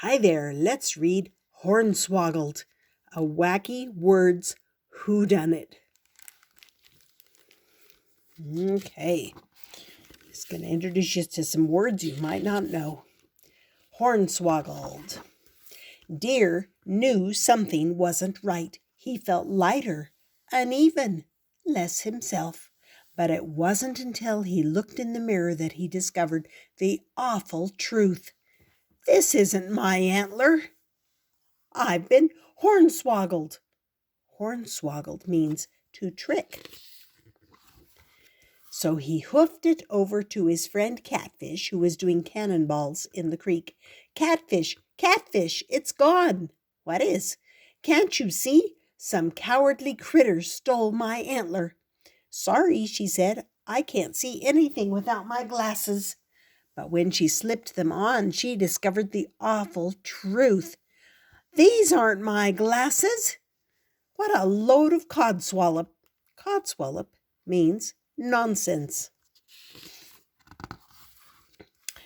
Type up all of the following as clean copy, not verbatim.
Hi there, let's read Hornswoggled, a wacky words whodunit. Okay, just going to introduce you to some words you might not know. Hornswoggled. Deer knew something wasn't right. He felt lighter, uneven, less himself. But it wasn't until he looked in the mirror that he discovered the awful truth. This isn't my antler. I've been hornswoggled. Hornswoggled means to trick. So he hoofed it over to his friend Catfish, who was doing cannonballs in the creek. Catfish, Catfish, it's gone. What is? Can't you see? Some cowardly critter stole my antler. Sorry, she said, I can't see anything without my glasses. But when she slipped them on, she discovered the awful truth. These aren't my glasses. What a load of codswallop. Codswallop means nonsense.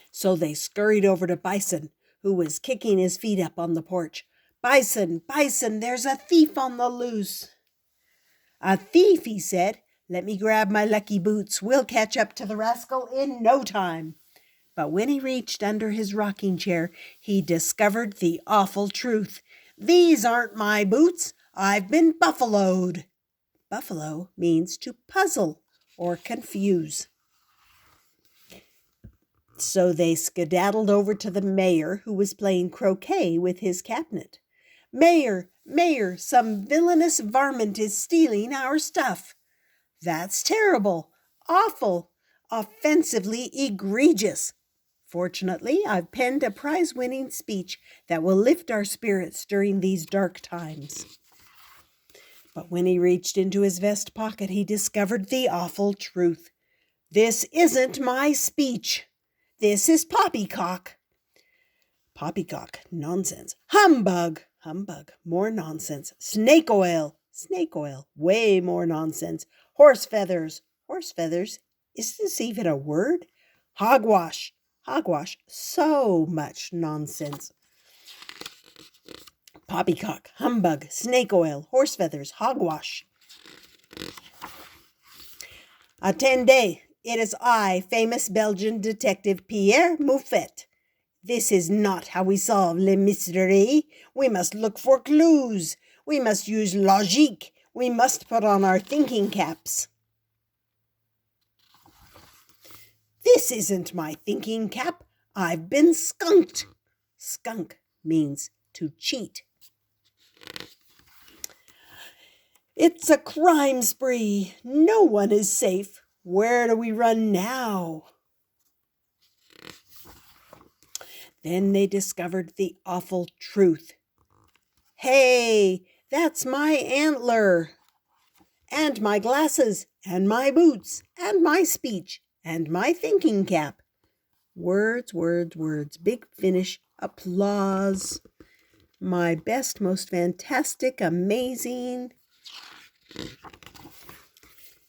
So they scurried over to Bison, who was kicking his feet up on the porch. Bison, Bison, there's a thief on the loose. A thief, he said. Let me grab my lucky boots. We'll catch up to the rascal in no time. But when he reached under his rocking chair, he discovered the awful truth. These aren't my boots. I've been buffaloed. Buffalo means to puzzle or confuse. So they skedaddled over to the mayor, who was playing croquet with his cabinet. Mayor, Mayor, some villainous varmint is stealing our stuff. That's terrible, awful, offensively egregious. Fortunately, I've penned a prize-winning speech that will lift our spirits during these dark times. But when he reached into his vest pocket, he discovered the awful truth. This isn't my speech. This is poppycock. Poppycock, nonsense. Humbug, humbug, more nonsense. Snake oil, way more nonsense. Horse feathers, is this even a word? Hogwash, so much nonsense. Poppycock, humbug, snake oil, horse feathers, hogwash. Attendez, it is I, famous Belgian detective Pierre Moufette. This is not how we solve le mystery. We must look for clues. We must use logique. We must put on our thinking caps. This isn't my thinking cap. I've been skunked. Skunk means to cheat. It's a crime spree. No one is safe. Where do we run now? Then they discovered the awful truth. Hey, that's my antler, and my glasses, and my boots, and my speech, and my thinking cap. Words, words, words. Big finish. Applause. My best, most fantastic, amazing.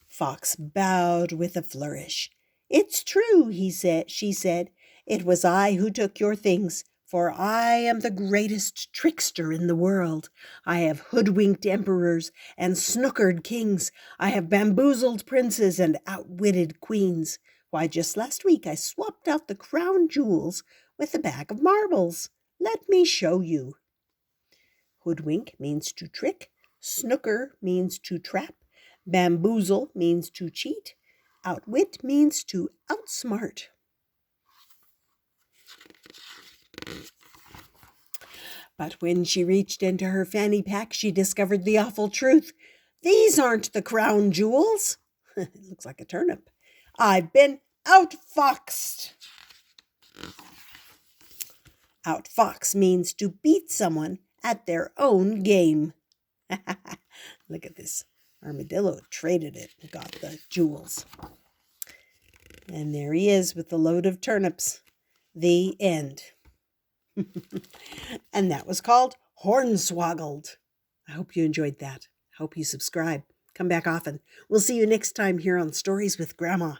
Fox bowed with a flourish. It's true, she said. It was I who took your things, for I am the greatest trickster in the world. I have hoodwinked emperors and snookered kings. I have bamboozled princes and outwitted queens. Why, just last week I swapped out the crown jewels with a bag of marbles. Let me show you. Hoodwink means to trick. Snooker means to trap. Bamboozle means to cheat. Outwit means to outsmart. But when she reached into her fanny pack, she discovered the awful truth. These aren't the crown jewels. It looks like a turnip. I've been outfoxed. Outfox means to beat someone at their own game. Look at this. Armadillo traded it and got the jewels. And there he is with the load of turnips. The end. And that was called Hornswoggled. I hope you enjoyed that. I hope you subscribe. Come back often. We'll see you next time here on Stories with Grandma.